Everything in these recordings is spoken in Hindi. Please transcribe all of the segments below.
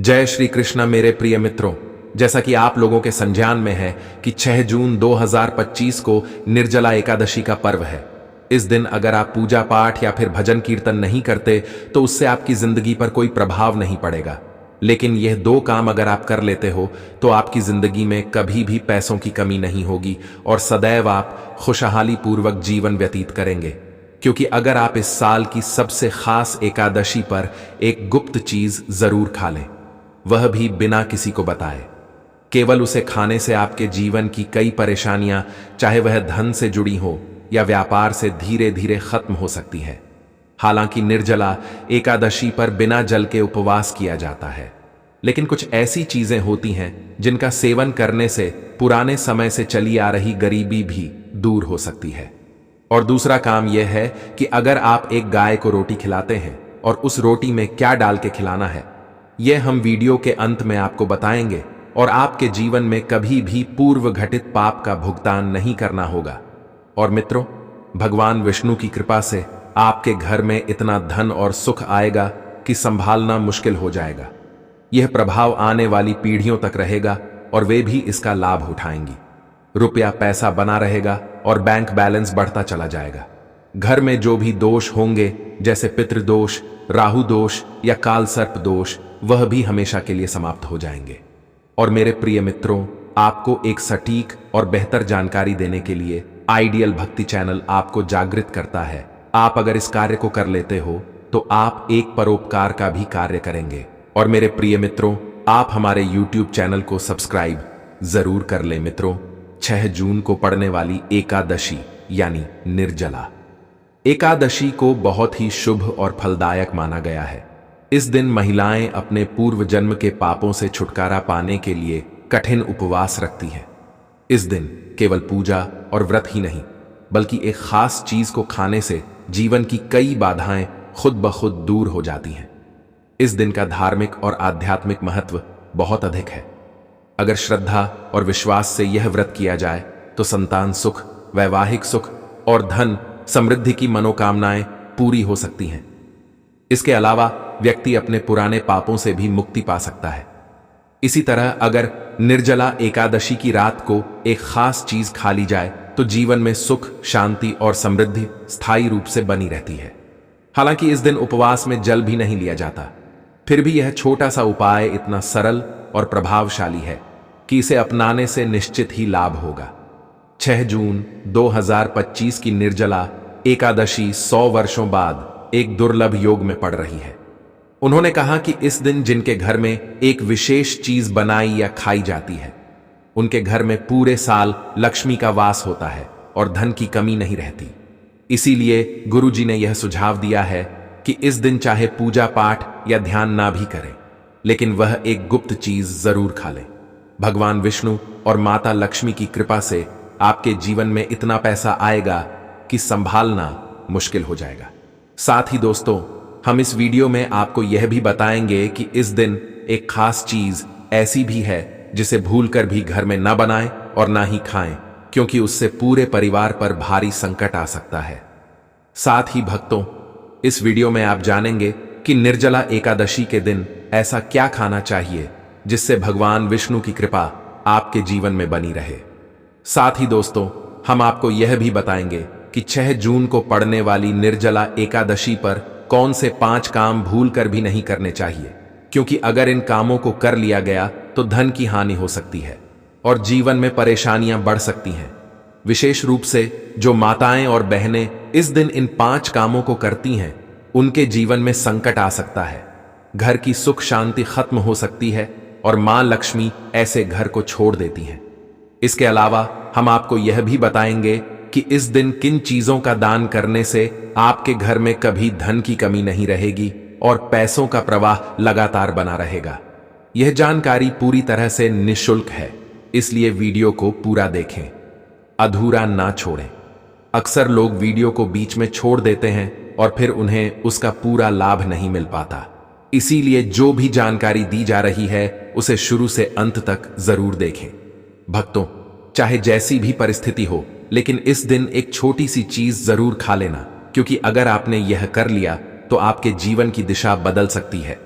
जय श्री कृष्ण मेरे प्रिय मित्रों। जैसा कि आप लोगों के संज्ञान में है कि 6 जून 2025 को निर्जला एकादशी का पर्व है। इस दिन अगर आप पूजा पाठ या फिर भजन कीर्तन नहीं करते तो उससे आपकी जिंदगी पर कोई प्रभाव नहीं पड़ेगा, लेकिन यह दो काम अगर आप कर लेते हो तो आपकी जिंदगी में कभी भी पैसों की कमी नहीं होगी और सदैव आप खुशहाली पूर्वक जीवन व्यतीत करेंगे। क्योंकि अगर आप इस साल की सबसे खास एकादशी पर एक गुप्त चीज जरूर खा लें, वह भी बिना किसी को बताए, केवल उसे खाने से आपके जीवन की कई परेशानियां, चाहे वह धन से जुड़ी हो या व्यापार से, धीरे धीरे खत्म हो सकती है। हालांकि निर्जला एकादशी पर बिना जल के उपवास किया जाता है, लेकिन कुछ ऐसी चीजें होती हैं जिनका सेवन करने से पुराने समय से चली आ रही गरीबी भी दूर हो सकती है। और दूसरा काम यह है कि अगर आप एक गाय को रोटी खिलाते हैं और उस रोटी में क्या डाल के खिलाना है, यह हम वीडियो के अंत में आपको बताएंगे और आपके जीवन में कभी भी पूर्व घटित पाप का भुगतान नहीं करना होगा। और मित्रों, भगवान विष्णु की कृपा से आपके घर में इतना धन और सुख आएगा कि संभालना मुश्किल हो जाएगा। यह प्रभाव आने वाली पीढ़ियों तक रहेगा और वे भी इसका लाभ उठाएंगी। रुपया पैसा बना रहेगा और बैंक बैलेंस बढ़ता चला जाएगा। घर में जो भी दोष होंगे, जैसे पितृदोष, राहु दोष या काल सर्प दोष, वह भी हमेशा के लिए समाप्त हो जाएंगे। और मेरे प्रिय मित्रों, आपको एक सटीक और बेहतर जानकारी देने के लिए आइडियल भक्ति चैनल आपको जागृत करता है। आप अगर इस कार्य को कर लेते हो तो आप एक परोपकार का भी कार्य करेंगे। और मेरे प्रिय मित्रों, आप हमारे YouTube चैनल को सब्सक्राइब जरूर कर लें। मित्रों, 6 जून को पड़ने वाली एकादशी यानी निर्जला एकादशी को बहुत ही शुभ और फलदायक माना गया है। इस दिन महिलाएं अपने पूर्व जन्म के पापों से छुटकारा पाने के लिए कठिन उपवास रखती हैं। इस दिन केवल पूजा और व्रत ही नहीं, बल्कि एक खास चीज को खाने से जीवन की कई बाधाएं खुद ब खुद दूर हो जाती हैं। इस दिन का धार्मिक और आध्यात्मिक महत्व बहुत अधिक है। अगर श्रद्धा और विश्वास से यह व्रत किया जाए तो संतान सुख, वैवाहिक सुख और धन समृद्धि की मनोकामनाएं पूरी हो सकती हैं। इसके अलावा व्यक्ति अपने पुराने पापों से भी मुक्ति पा सकता है। इसी तरह अगर निर्जला एकादशी की रात को एक खास चीज खा ली जाए तो जीवन में सुख, शांति और समृद्धि स्थायी रूप से बनी रहती है। हालांकि इस दिन उपवास में जल भी नहीं लिया जाता, फिर भी यह छोटा सा उपाय इतना सरल और प्रभावशाली है कि इसे अपनाने से निश्चित ही लाभ होगा। 6 जून 2025 की निर्जला एकादशी 100 वर्षों बाद एक दुर्लभ योग में पड़ रही है। उन्होंने कहा कि इस दिन जिनके घर में एक विशेष चीज बनाई या खाई जाती है, उनके घर में पूरे साल लक्ष्मी का वास होता है और धन की कमी नहीं रहती। इसीलिए गुरुजी ने यह सुझाव दिया है कि इस दिन चाहे पूजा पाठ या ध्यान ना भी करें, लेकिन वह एक गुप्त चीज जरूर खा लें। भगवान विष्णु और माता लक्ष्मी की कृपा से आपके जीवन में इतना पैसा आएगा कि संभालना मुश्किल हो जाएगा। साथ ही दोस्तों, हम इस वीडियो में आपको यह भी बताएंगे कि इस दिन एक खास चीज ऐसी भी है जिसे भूलकर भी घर में ना बनाएं और ना ही खाएं, क्योंकि उससे पूरे परिवार पर भारी संकट आ सकता है। साथ ही भक्तों, इस वीडियो में आप जानेंगे कि निर्जला एकादशी के दिन ऐसा क्या खाना चाहिए जिससे भगवान विष्णु की कृपा आपके जीवन में बनी रहे। साथ ही दोस्तों, हम आपको यह भी बताएंगे कि 6 जून को पड़ने वाली निर्जला एकादशी पर कौन से 5 काम भूल कर भी नहीं करने चाहिए, क्योंकि अगर इन कामों को कर लिया गया तो धन की हानि हो सकती है और जीवन में परेशानियां बढ़ सकती हैं। विशेष रूप से जो माताएं और बहनें इस दिन इन 5 कामों को करती हैं, उनके जीवन में संकट आ सकता है, घर की सुख शांति खत्म हो सकती है और मां लक्ष्मी ऐसे घर को छोड़ देती हैं। इसके अलावा हम आपको यह भी बताएंगे कि इस दिन किन चीजों का दान करने से आपके घर में कभी धन की कमी नहीं रहेगी और पैसों का प्रवाह लगातार बना रहेगा। यह जानकारी पूरी तरह से निःशुल्क है, इसलिए वीडियो को पूरा देखें, अधूरा ना छोड़ें। अक्सर लोग वीडियो को बीच में छोड़ देते हैं और फिर उन्हें उसका पूरा लाभ नहीं मिल पाता। इसीलिए जो भी जानकारी दी जा रही है उसे शुरू से अंत तक जरूर देखें। भक्तों, चाहे जैसी भी परिस्थिति हो, लेकिन इस दिन एक छोटी सी चीज जरूर खा लेना, क्योंकि अगर आपने यह कर लिया तो आपके जीवन की दिशा बदल सकती है।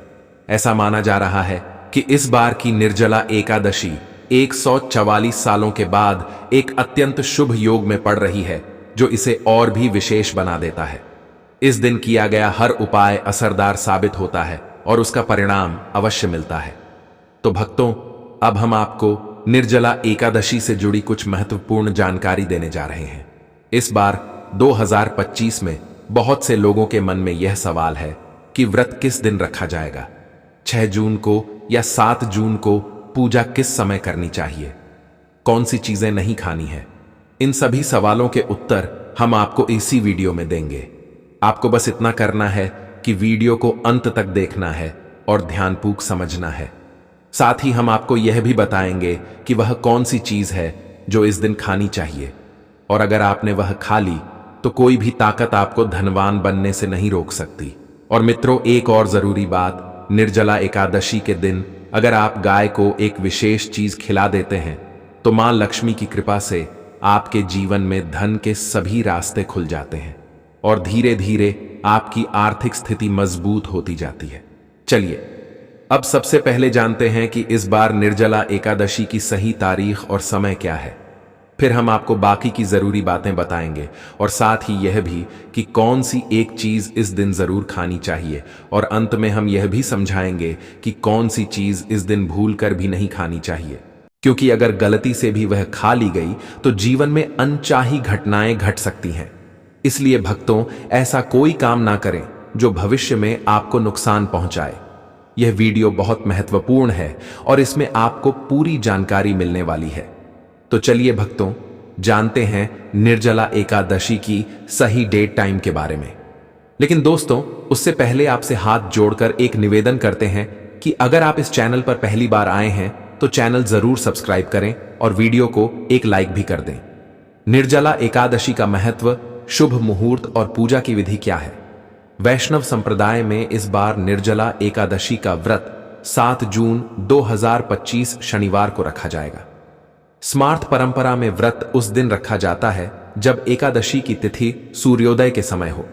ऐसा माना जा रहा है कि इस बार की निर्जला एकादशी 144 सालों के बाद एक अत्यंत शुभ योग में पड़ रही है, जो इसे और भी विशेष बना देता है। इस दिन किया गया हर उपाय असरदार साबित होता है और उसका परिणाम अवश्य मिलता है। तो भक्तों, अब हम आपको निर्जला एकादशी से जुड़ी कुछ महत्वपूर्ण जानकारी देने जा रहे हैं। इस बार 2025 में बहुत से लोगों के मन में यह सवाल है कि व्रत किस दिन रखा जाएगा, 6 जून को या 7 जून को पूजा किस समय करनी चाहिए, कौन सी चीजें नहीं खानी है। इन सभी सवालों के उत्तर हम आपको इसी वीडियो में देंगे। आपको बस इतना करना है कि वीडियो को अंत तक देखना है और ध्यानपूर्वक समझना है। साथ ही हम आपको यह भी बताएंगे कि वह कौन सी चीज है जो इस दिन खानी चाहिए, और अगर आपने वह खा ली तो कोई भी ताकत आपको धनवान बनने से नहीं रोक सकती। और मित्रों, एक और जरूरी बात, निर्जला एकादशी के दिन अगर आप गाय को एक विशेष चीज खिला देते हैं तो मां लक्ष्मी की कृपा से आपके जीवन में धन के सभी रास्ते खुल जाते हैं और धीरे धीरे आपकी आर्थिक स्थिति मजबूत होती जाती है। चलिए अब सबसे पहले जानते हैं कि इस बार निर्जला एकादशी की सही तारीख और समय क्या है। फिर हम आपको बाकी की जरूरी बातें बताएंगे और साथ ही यह भी कि कौन सी एक चीज इस दिन जरूर खानी चाहिए, और अंत में हम यह भी समझाएंगे कि कौन सी चीज इस दिन भूलकर भी नहीं खानी चाहिए, क्योंकि अगर गलती से भी वह खा ली गई तो जीवन में अनचाही घटनाएं घट सकती हैं। इसलिए भक्तों, ऐसा कोई काम ना करें जो भविष्य में आपको नुकसान पहुंचाए। यह वीडियो बहुत महत्वपूर्ण है और इसमें आपको पूरी जानकारी मिलने वाली है। तो चलिए भक्तों, जानते हैं निर्जला एकादशी की सही डेट टाइम के बारे में। लेकिन दोस्तों, उससे पहले आपसे हाथ जोड़कर एक निवेदन करते हैं कि अगर आप इस चैनल पर पहली बार आए हैं तो चैनल जरूर सब्सक्राइब करें और वीडियो को एक लाइक भी कर दें। निर्जला एकादशी का महत्व, शुभ मुहूर्त और पूजा की विधि क्या है। वैष्णव संप्रदाय में इस बार निर्जला एकादशी का व्रत 7 जून 2025 शनिवार को रखा जाएगा। स्मार्त परंपरा में व्रत उस दिन रखा जाता है जब एकादशी की तिथि सूर्योदय के समय हो,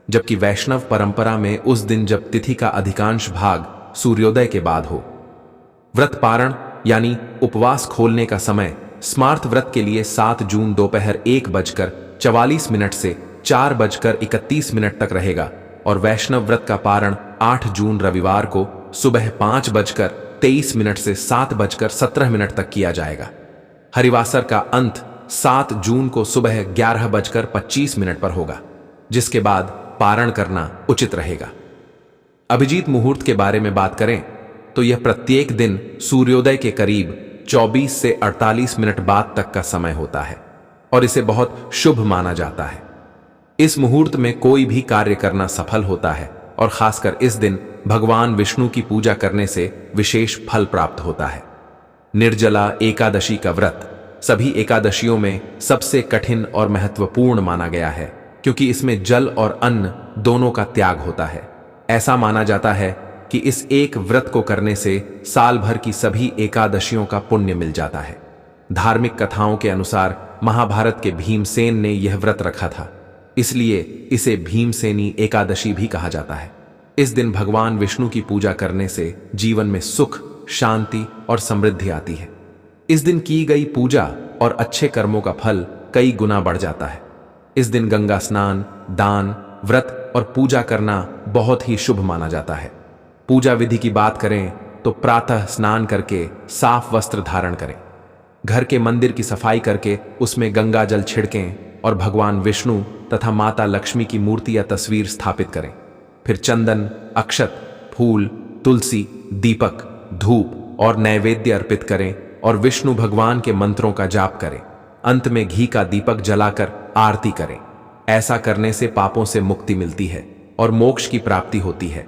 जबकि वैष्णव परंपरा में उस दिन जब तिथि का अधिकांश भाग सूर्योदय के बाद हो। व्रत पारण यानी उपवास खोलने का समय स्मार्त व्रत के लिए 7 जून दोपहर 1:44 से 4:31 तक रहेगा, और वैष्णव व्रत का पारण 8 जून रविवार को सुबह 5:23 से 7:17 तक किया जाएगा। हरिवासर का अंत 7 जून को सुबह 11:25 पर होगा, जिसके बाद पारण करना उचित रहेगा। अभिजीत मुहूर्त के बारे में बात करें तो यह प्रत्येक दिन सूर्योदय के करीब 24 से 48 मिनट बाद तक का समय होता है और इसे बहुत शुभ माना जाता है। इस मुहूर्त में कोई भी कार्य करना सफल होता है और खासकर इस दिन भगवान विष्णु की पूजा करने से विशेष फल प्राप्त होता है। निर्जला एकादशी का व्रत सभी एकादशियों में सबसे कठिन और महत्वपूर्ण माना गया है, क्योंकि इसमें जल और अन्न दोनों का त्याग होता है। ऐसा माना जाता है कि इस एक व्रत को करने से साल भर की सभी एकादशियों का पुण्य मिल जाता है। धार्मिक कथाओं के अनुसार महाभारत के भीमसेन ने यह व्रत रखा था, इसलिए इसे भीमसेनी एकादशी भी कहा जाता है। इस दिन भगवान विष्णु की पूजा करने से जीवन में सुख, शांति और समृद्धि आती है। इस दिन की गई पूजा और अच्छे कर्मों का फल कई गुना बढ़ जाता है। इस दिन गंगा स्नान, दान, व्रत और पूजा करना बहुत ही शुभ माना जाता है। पूजा विधि की बात करें तो प्रातः स्नान करके साफ वस्त्र धारण करें, घर के मंदिर की सफाई करके उसमें गंगा जल छिड़कें और भगवान विष्णु तथा माता लक्ष्मी की मूर्ति या तस्वीर स्थापित करें। फिर चंदन, अक्षत, फूल, तुलसी, दीपक, धूप और नैवेद्य अर्पित करें और विष्णु भगवान के मंत्रों का जाप करें। अंत में घी का दीपक जलाकर आरती करें। ऐसा करने से पापों से मुक्ति मिलती है और मोक्ष की प्राप्ति होती है।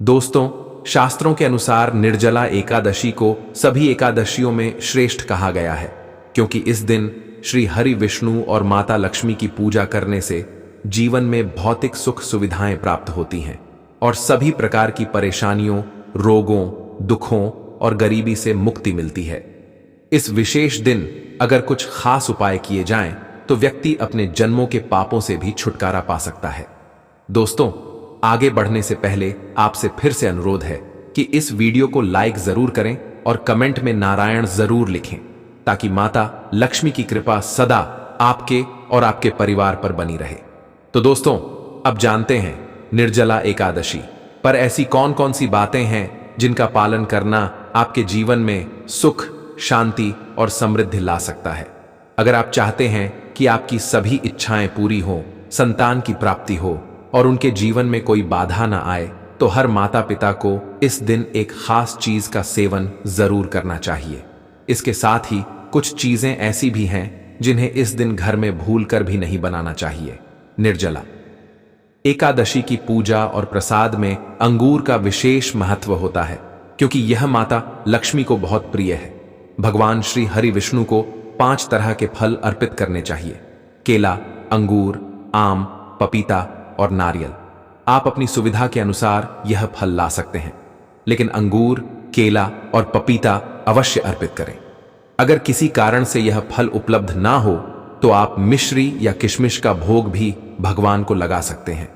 दोस्तों, शास्त्रों के अनुसार निर्जला एकादशी को सभी एकादशियों में श्रेष्ठ कहा गया है, क्योंकि इस दिन श्री हरि विष्णु और माता लक्ष्मी की पूजा करने से जीवन में भौतिक सुख सुविधाएं प्राप्त होती हैं और सभी प्रकार की परेशानियों, रोगों, दुखों और गरीबी से मुक्ति मिलती है। इस विशेष दिन अगर कुछ खास उपाय किए जाएं तो व्यक्ति अपने जन्मों के पापों से भी छुटकारा पा सकता है। दोस्तों, आगे बढ़ने से पहले आपसे फिर से अनुरोध है कि इस वीडियो को लाइक जरूर करें और कमेंट में नारायण जरूर लिखें, ताकि माता लक्ष्मी की कृपा सदा आपके और आपके परिवार पर बनी रहे। तो दोस्तों, अब जानते हैं निर्जला एकादशी पर ऐसी कौन कौन सी बातें हैं जिनका पालन करना आपके जीवन में सुख, शांति और समृद्धि ला सकता है। अगर आप चाहते हैं कि आपकी सभी इच्छाएं पूरी हो, संतान की प्राप्ति हो और उनके जीवन में कोई बाधा ना आए, तो हर माता पिता को इस दिन एक खास चीज का सेवन जरूर करना चाहिए। इसके साथ ही कुछ चीजें ऐसी भी हैं जिन्हें इस दिन घर में भूलकर भी नहीं बनाना चाहिए। निर्जला एकादशी की पूजा और प्रसाद में अंगूर का विशेष महत्व होता है, क्योंकि यह माता लक्ष्मी को बहुत प्रिय है। भगवान श्री हरि विष्णु को 5 तरह के फल अर्पित करने चाहिए: केला, अंगूर, आम, पपीता और नारियल। आप अपनी सुविधा के अनुसार यह फल ला सकते हैं, लेकिन अंगूर, केला और पपीता अवश्य अर्पित करें। अगर किसी कारण से यह फल उपलब्ध ना हो तो आप मिश्री या किशमिश का भोग भी भगवान को लगा सकते हैं,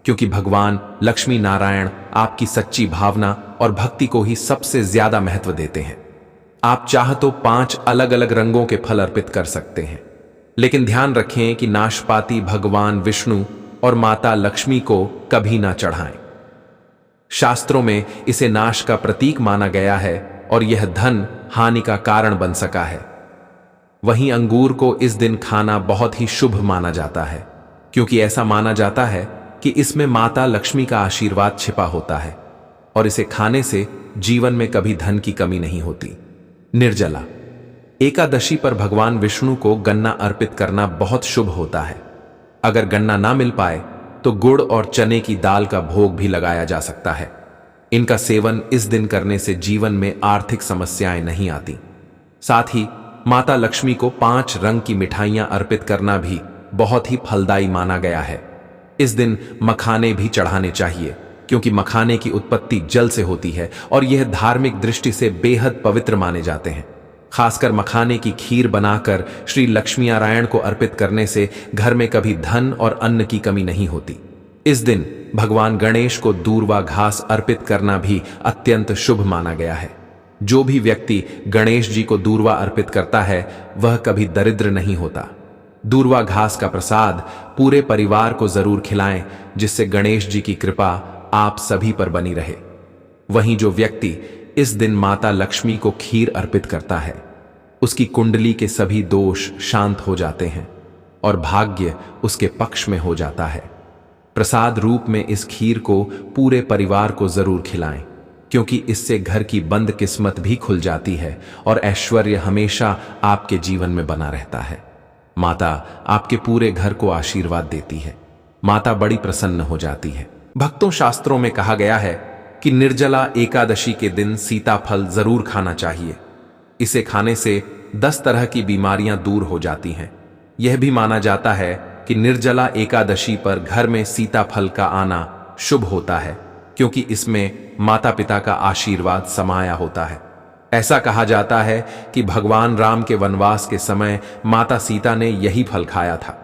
क्योंकि भगवान लक्ष्मी नारायण आपकी सच्ची भावना और भक्ति को ही सबसे ज्यादा महत्व देते हैं। आप चाह तो 5 अलग अलग रंगों के फल अर्पित कर सकते हैं, लेकिन ध्यान रखें कि नाशपाती भगवान विष्णु और माता लक्ष्मी को कभी ना चढ़ाएं। शास्त्रों में इसे नाश का प्रतीक माना गया है और यह धन हानि का कारण बन सका है। वहीं अंगूर को इस दिन खाना बहुत ही शुभ माना जाता है, क्योंकि ऐसा माना जाता है कि इसमें माता लक्ष्मी का आशीर्वाद छिपा होता है और इसे खाने से जीवन में कभी धन की कमी नहीं होती। निर्जला एकादशी पर भगवान विष्णु को गन्ना अर्पित करना बहुत शुभ होता है। अगर गन्ना ना मिल पाए तो गुड़ और चने की दाल का भोग भी लगाया जा सकता है। इनका सेवन इस दिन करने से जीवन में आर्थिक समस्याएं नहीं आती। साथ ही माता लक्ष्मी को 5 रंग की मिठाइयां अर्पित करना भी बहुत ही फलदायी माना गया है। इस दिन मखाने भी चढ़ाने चाहिए, क्योंकि मखाने की उत्पत्ति जल से होती है और यह धार्मिक दृष्टि से बेहद पवित्र माने जाते हैं। खासकर मखाने की खीर बनाकर श्री लक्ष्मी नारायण को अर्पित करने से घर में कभी धन और अन्न की कमी नहीं होती। इस दिन भगवान गणेश को दूर्वा घास अर्पित करना भी अत्यंत शुभ माना गया है। जो भी व्यक्ति गणेश जी को दूर्वा अर्पित करता है वह कभी दरिद्र नहीं होता। दूर्वा घास का प्रसाद पूरे परिवार को जरूर खिलाएं, जिससे गणेश जी की कृपा आप सभी पर बनी रहे। वहीं जो व्यक्ति इस दिन माता लक्ष्मी को खीर अर्पित करता है, उसकी कुंडली के सभी दोष शांत हो जाते हैं और भाग्य उसके पक्ष में हो जाता है। प्रसाद रूप में इस खीर को पूरे परिवार को जरूर खिलाएं, क्योंकि इससे घर की बंद किस्मत भी खुल जाती है और ऐश्वर्य हमेशा आपके जीवन में बना रहता है। माता आपके पूरे घर को आशीर्वाद देती है। माता बड़ी प्रसन्न हो जाती है। भक्तों, शास्त्रों में कहा गया है कि निर्जला एकादशी के दिन सीताफल जरूर खाना चाहिए। इसे खाने से 10 तरह की बीमारियां दूर हो जाती हैं। यह भी माना जाता है कि निर्जला एकादशी पर घर में सीताफल का आना शुभ होता है, क्योंकि इसमें माता पिता का आशीर्वाद समाया होता है। ऐसा कहा जाता है कि भगवान राम के वनवास के समय माता सीता ने यही फल खाया था।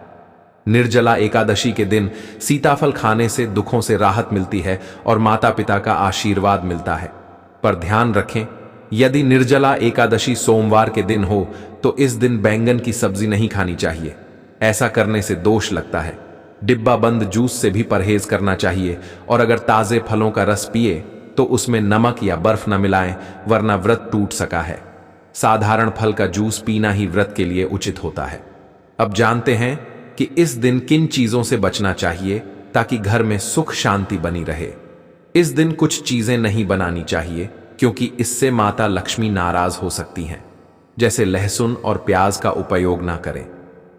निर्जला एकादशी के दिन सीताफल खाने से दुखों से राहत मिलती है और माता पिता का आशीर्वाद मिलता है। पर ध्यान रखें, यदि निर्जला एकादशी सोमवार के दिन हो तो इस दिन बैंगन की सब्जी नहीं खानी चाहिए। ऐसा करने से दोष लगता है। डिब्बा बंद जूस से भी परहेज करना चाहिए और अगर ताजे फलों का रस पिए तो उसमें नमक या बर्फ न मिलाएं, वरना व्रत टूट सका है। साधारण फल का जूस पीना ही व्रत के लिए उचित होता है। अब जानते हैं कि इस दिन किन चीजों से बचना चाहिए ताकि घर में सुख शांति बनी रहे। इस दिन कुछ चीजें नहीं बनानी चाहिए, क्योंकि इससे माता लक्ष्मी नाराज हो सकती हैं। जैसे लहसुन और प्याज का उपयोग ना करें।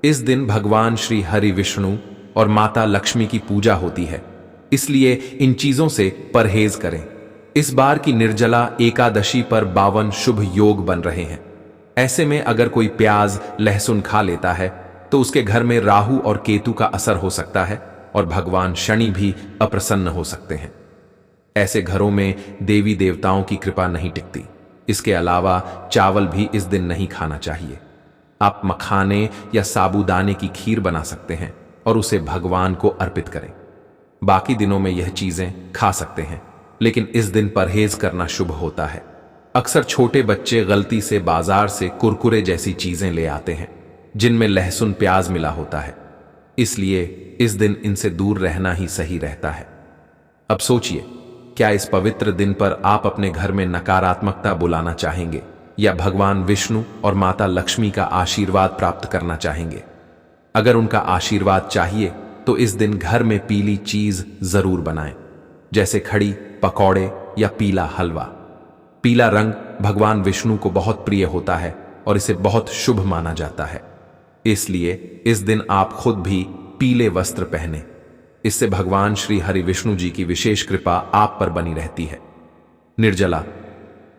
इस दिन भगवान श्री हरि विष्णु और माता लक्ष्मी की पूजा होती है, इसलिए इन चीजों से परहेज करें। इस बार की निर्जला एकादशी पर 52 शुभ योग बन रहे हैं। ऐसे में अगर कोई प्याज लहसुन खा लेता है तो उसके घर में राहु और केतु का असर हो सकता है और भगवान शनि भी अप्रसन्न हो सकते हैं। ऐसे घरों में देवी देवताओं की कृपा नहीं टिकती। इसके अलावा चावल भी इस दिन नहीं खाना चाहिए। आप मखाने या साबूदाने की खीर बना सकते हैं और उसे भगवान को अर्पित करें। बाकी दिनों में यह चीजें खा सकते हैं, लेकिन इस दिन परहेज करना शुभ होता है। अक्सर छोटे बच्चे गलती से बाजार से कुरकुरे जैसी चीजें ले आते हैं जिनमें लहसुन प्याज मिला होता है, इसलिए इस दिन इनसे दूर रहना ही सही रहता है। अब सोचिए, क्या इस पवित्र दिन पर आप अपने घर में नकारात्मकता बुलाना चाहेंगे या भगवान विष्णु और माता लक्ष्मी का आशीर्वाद प्राप्त करना चाहेंगे? अगर उनका आशीर्वाद चाहिए तो इस दिन घर में पीली चीज जरूर बनाएं, जैसे खड़ी, पकौड़े या पीला हलवा। पीला रंग भगवान विष्णु को बहुत प्रिय होता है और इसे बहुत शुभ माना जाता है, इसलिए इस दिन आप खुद भी पीले वस्त्र पहने। इससे भगवान श्री हरि विष्णु जी की विशेष कृपा आप पर बनी रहती है। निर्जला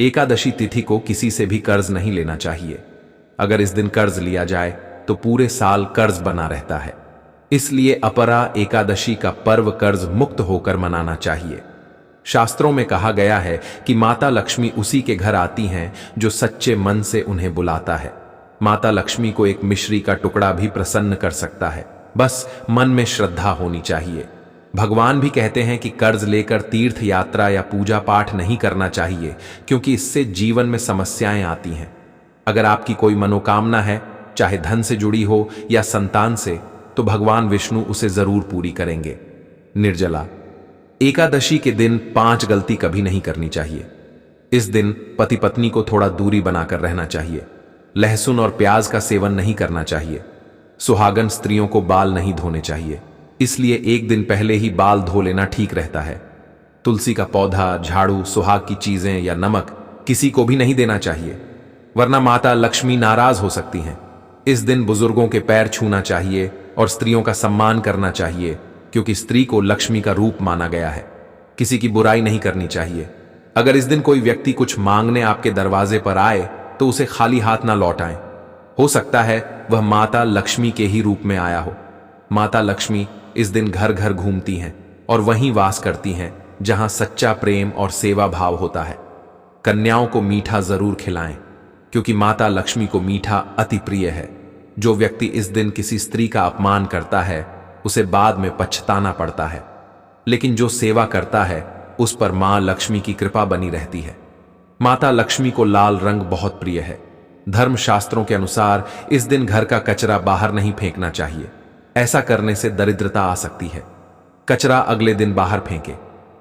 एकादशी तिथि को किसी से भी कर्ज नहीं लेना चाहिए। अगर इस दिन कर्ज लिया जाए तो पूरे साल कर्ज बना रहता है, इसलिए अपरा एकादशी का पर्व कर्ज मुक्त होकर मनाना चाहिए। शास्त्रों में कहा गया है कि माता लक्ष्मी उसी के घर आती हैं जो सच्चे मन से उन्हें बुलाता है। माता लक्ष्मी को एक मिश्री का टुकड़ा भी प्रसन्न कर सकता है, बस मन में श्रद्धा होनी चाहिए। भगवान भी कहते हैं कि कर्ज लेकर तीर्थ यात्रा या पूजा पाठ नहीं करना चाहिए, क्योंकि इससे जीवन में समस्याएं आती हैं। अगर आपकी कोई मनोकामना है, चाहे धन से जुड़ी हो या संतान से, तो भगवान विष्णु उसे जरूर पूरी करेंगे। निर्जला एकादशी के दिन 5 गलती कभी नहीं करनी चाहिए। इस दिन पति पत्नी को थोड़ा दूरी बनाकर रहना चाहिए। लहसुन और प्याज का सेवन नहीं करना चाहिए। सुहागन स्त्रियों को बाल नहीं धोने चाहिए, इसलिए एक दिन पहले ही बाल धो लेना ठीक रहता है। तुलसी का पौधा, झाड़ू, सुहाग की चीजें या नमक किसी को भी नहीं देना चाहिए, वरना माता लक्ष्मी नाराज हो सकती हैं। इस दिन बुजुर्गों के पैर छूना चाहिए और स्त्रियों का सम्मान करना चाहिए, क्योंकि स्त्री को लक्ष्मी का रूप माना गया है। किसी की बुराई नहीं करनी चाहिए। अगर इस दिन कोई व्यक्ति कुछ मांगने आपके दरवाजे पर आए तो उसे खाली हाथ ना लौटाएं। हो सकता है वह माता लक्ष्मी के ही रूप में आया हो। माता लक्ष्मी इस दिन घर घर घूमती हैं और वहीं वास करती हैं जहां सच्चा प्रेम और सेवा भाव होता है। कन्याओं को मीठा जरूर खिलाएं, क्योंकि माता लक्ष्मी को मीठा अति प्रिय है। जो व्यक्ति इस दिन किसी स्त्री का अपमान करता है उसे बाद में पछताना पड़ता है, लेकिन जो सेवा करता है उस पर मां लक्ष्मी की कृपा बनी रहती है। माता लक्ष्मी को लाल रंग बहुत प्रिय है। धर्मशास्त्रों के अनुसार इस दिन घर का कचरा बाहर नहीं फेंकना चाहिए। ऐसा करने से दरिद्रता आ सकती है। कचरा अगले दिन बाहर फेंके।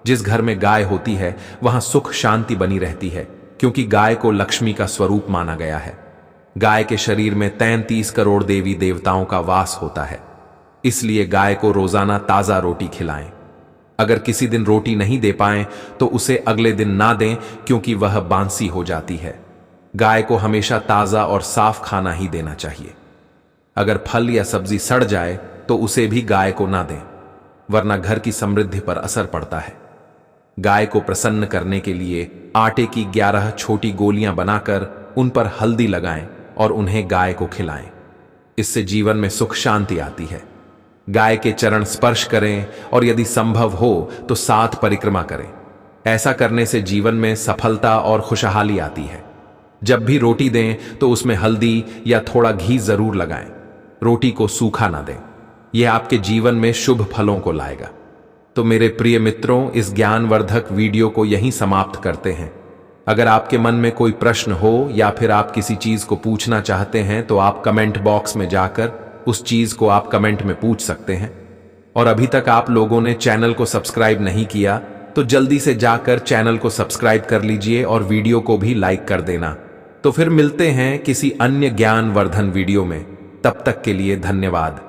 जिस घर में गाय होती है वहां सुख शांति बनी रहती है, क्योंकि गाय को लक्ष्मी का स्वरूप माना गया है। गाय के शरीर में 33 करोड़ देवी देवताओं का वास होता है, इसलिए गाय को रोजाना ताजा रोटी खिलाएं। अगर किसी दिन रोटी नहीं दे पाएं तो उसे अगले दिन ना दें, क्योंकि वह बांसी हो जाती है। गाय को हमेशा ताजा और साफ खाना ही देना चाहिए। अगर फल या सब्जी सड़ जाए तो उसे भी गाय को ना दें, वरना घर की समृद्धि पर असर पड़ता है। गाय को प्रसन्न करने के लिए आटे की 11 छोटी गोलियां बनाकर उन पर हल्दी लगाएं और उन्हें गाय को खिलाएं। इससे जीवन में सुख शांति आती है। गाय के चरण स्पर्श करें और यदि संभव हो तो 7 परिक्रमा करें। ऐसा करने से जीवन में सफलता और खुशहाली आती है। जब भी रोटी दें तो उसमें हल्दी या थोड़ा घी जरूर लगाएं। रोटी को सूखा ना दें, यह आपके जीवन में शुभ फलों को लाएगा। तो मेरे प्रिय मित्रों, इस ज्ञानवर्धक वीडियो को यहीं समाप्त करते हैं। अगर आपके मन में कोई प्रश्न हो या फिर आप किसी चीज को पूछना चाहते हैं तो आप कमेंट बॉक्स में जाकर उस चीज को आप कमेंट में पूछ सकते हैं। और अभी तक आप लोगों ने चैनल को सब्सक्राइब नहीं किया तो जल्दी से जाकर चैनल को सब्सक्राइब कर लीजिए और वीडियो को भी लाइक कर देना। तो फिर मिलते हैं किसी अन्य ज्ञानवर्धन वीडियो में। तब तक के लिए धन्यवाद।